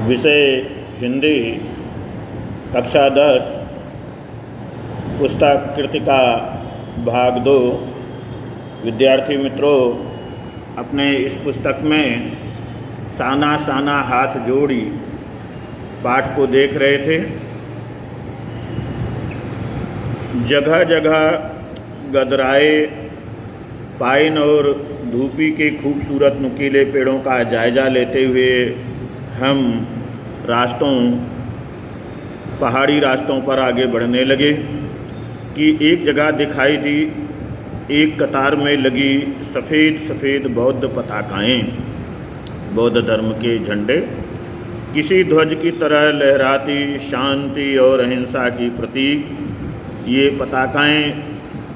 विषय हिंदी, कक्षा 10, पुस्तक कृतिका भाग 2। विद्यार्थी मित्रों, अपने इस पुस्तक में साना साना हाथ जोड़ी पाठ को देख रहे थे। जगह जगह गदराए पाइन और धूपी के खूबसूरत नुकीले पेड़ों का जायजा लेते हुए हम पहाड़ी रास्तों पर आगे बढ़ने लगे कि एक जगह दिखाई दी एक कतार में लगी सफ़ेद सफ़ेद बौद्ध पताकाएँ, बौद्ध धर्म के झंडे किसी ध्वज की तरह लहराती, शांति और अहिंसा की प्रतीक। ये पताकाएँ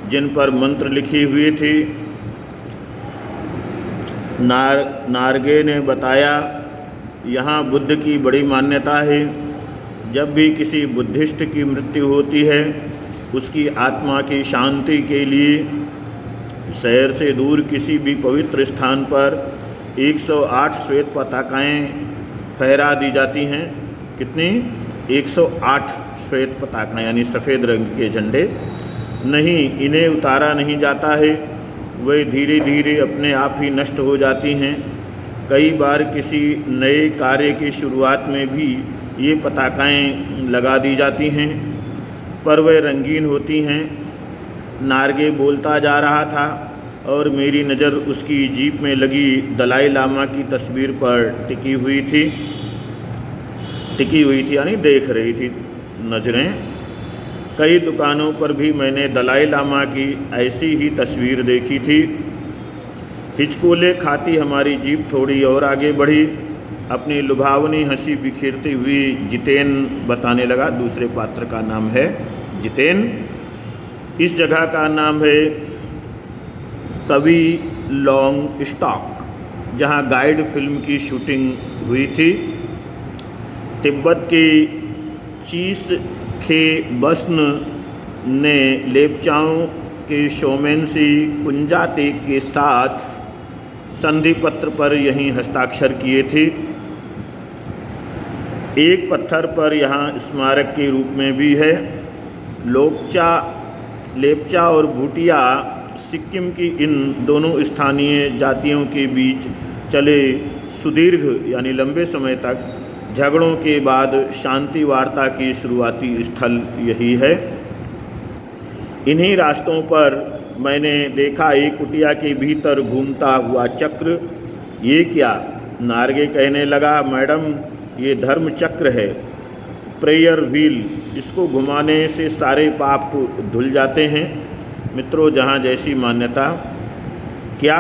जिन पर मंत्र लिखी हुई थी। नारगे ने बताया, यहाँ बुद्ध की बड़ी मान्यता है। जब भी किसी बुद्धिस्ट की मृत्यु होती है, उसकी आत्मा की शांति के लिए शहर से दूर किसी भी पवित्र स्थान पर 108 श्वेत पताकाएँ फहरा दी जाती हैं। कितनी? 108 श्वेत पताकाएँ, यानी सफ़ेद रंग के झंडे। नहीं, इन्हें उतारा नहीं जाता है, वे धीरे धीरे अपने आप ही नष्ट हो जाती हैं। कई बार किसी नए कार्य की शुरुआत में भी ये पताकाएँ लगा दी जाती हैं, पर वे रंगीन होती हैं। नारगे बोलता जा रहा था और मेरी नज़र उसकी जीप में लगी दलाई लामा की तस्वीर पर टिकी हुई थी यानी देख रही थी नज़रें। कई दुकानों पर भी मैंने दलाई लामा की ऐसी ही तस्वीर देखी थी। हिचकोले खाती हमारी जीप थोड़ी और आगे बढ़ी। अपनी लुभावनी हंसी बिखेरती हुई जितेन बताने लगा। दूसरे पात्र का नाम है जितेन। इस जगह का नाम है तवी लॉन्ग स्टॉक, जहां गाइड फिल्म की शूटिंग हुई थी। तिब्बत की चीस खे बस्न ने लेपचाओं के शोमेंसी कुंजाते के साथ संधि पत्र पर यहीं हस्ताक्षर किए थे। एक पत्थर पर यहाँ स्मारक के रूप में भी है। लेपचा और भूटिया सिक्किम की इन दोनों स्थानीय जातियों के बीच चले सुदीर्घ यानी लंबे समय तक झगड़ों के बाद शांति वार्ता की शुरुआती स्थल यही है। इन्हीं रास्तों पर मैंने देखा एक कुटिया के भीतर घूमता हुआ चक्र। ये क्या? नारगे कहने लगा, मैडम, ये धर्म चक्र है, प्रेयर व्हील। इसको घुमाने से सारे पाप धुल जाते हैं। मित्रों, जहाँ जैसी मान्यता, क्या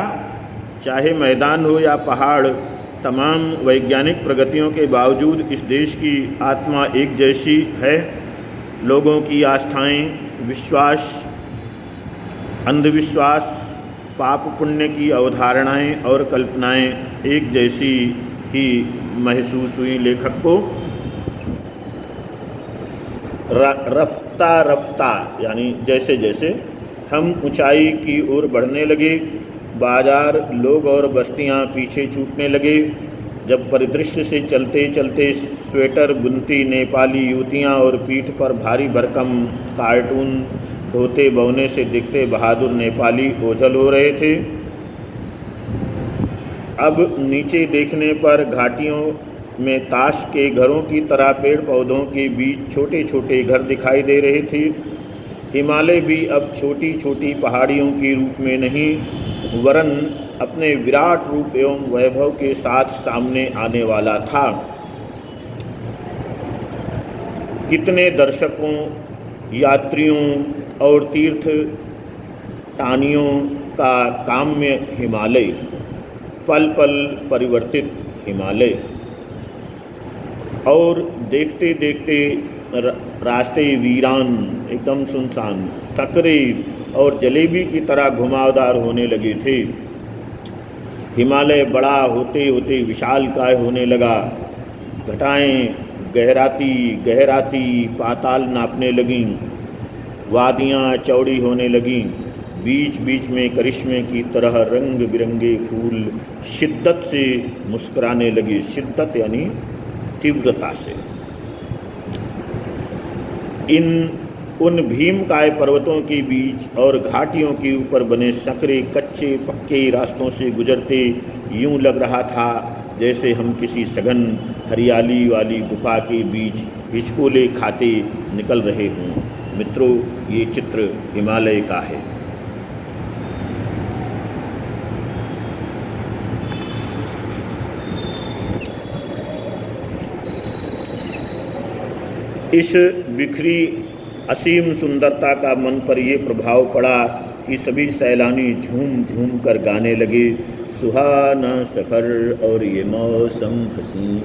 चाहे मैदान हो या पहाड़, तमाम वैज्ञानिक प्रगतियों के बावजूद इस देश की आत्मा एक जैसी है। लोगों की आस्थाएं, विश्वास, अंधविश्वास, पाप पुण्य की अवधारणाएं और कल्पनाएं एक जैसी ही महसूस हुई लेखक को। रफ्ता यानी जैसे जैसे हम ऊंचाई की ओर बढ़ने लगे, बाजार, लोग और बस्तियां पीछे छूटने लगे। जब परिदृश्य से चलते चलते स्वेटर बुनती नेपाली युवतियां और पीठ पर भारी भरकम कार्टून धोते बौने से दिखते बहादुर नेपाली ओझल हो रहे थे। अब नीचे देखने पर घाटियों में ताश के घरों की तरह पेड़ पौधों के बीच छोटे छोटे घर दिखाई दे रहे थे। हिमालय भी अब छोटी छोटी पहाड़ियों के रूप में नहीं, वरन अपने विराट रूप एवं वैभव के साथ सामने आने वाला था। कितने दर्शकों, यात्रियों और तीर्थ टानियों का काम्य हिमालय, पल पल परिवर्तित हिमालय। और देखते देखते रास्ते वीरान, एकदम सुनसान, सकरे और जलेबी की तरह घुमावदार होने लगे थे। हिमालय बड़ा होते होते विशालकाय होने लगा। घटाएं गहराती गहराती पाताल नापने लगीं। वादियाँ चौड़ी होने लगीं। बीच बीच में करिश्मे की तरह रंग बिरंगे फूल शिद्दत से मुस्कुराने लगे। शिद्दत यानी तीव्रता से। उन भीमकाय पर्वतों के बीच और घाटियों के ऊपर बने संकरे कच्चे पक्के रास्तों से गुजरते यूं लग रहा था जैसे हम किसी सघन हरियाली वाली गुफा के बीच हिचकोले खाते निकल रहे हों। मित्रों, ये चित्र हिमालय का है। इस बिखरी असीम सुंदरता का मन पर ये प्रभाव पड़ा कि सभी सैलानी झूम झूम कर गाने लगे, सुहाना सफर और ये मौसम हसी।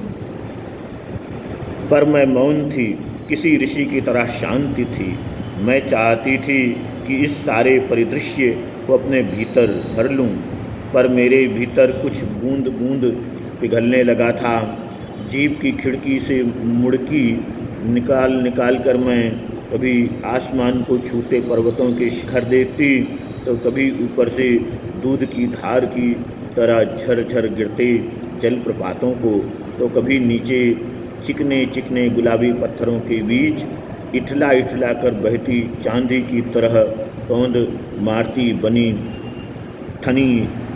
पर मैं मौन थी, किसी ऋषि की तरह शांति थी। मैं चाहती थी कि इस सारे परिदृश्य को अपने भीतर भर लूं, पर मेरे भीतर कुछ बूंद बूंद पिघलने लगा था। जीप की खिड़की से मुड़की निकाल कर मैं कभी आसमान को छूते पर्वतों के शिखर देखती, तो कभी ऊपर से दूध की धार की तरह झरझर गिरते जलप्रपातों को, तो कभी नीचे चिकने चिकने गुलाबी पत्थरों के बीच इठला इठला कर बहती चांदी की तरह तोंद मारती बनी ठनी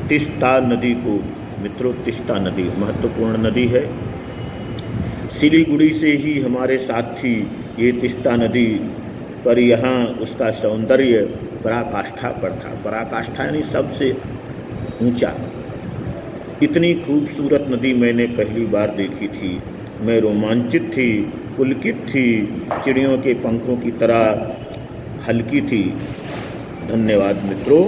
तिस्ता नदी को। मित्रों, तिस्ता नदी महत्वपूर्ण नदी है। सिलीगुड़ी से ही हमारे साथ थी ये तिस्ता नदी, पर यहाँ उसका सौंदर्य पराकाष्ठा पर था। पराकाष्ठा यानी सबसे ऊंचा। इतनी खूबसूरत नदी मैंने पहली बार देखी थी। मैं रोमांचित थी, पुलकित थी, चिड़ियों के पंखों की तरह हल्की थी। धन्यवाद मित्रों।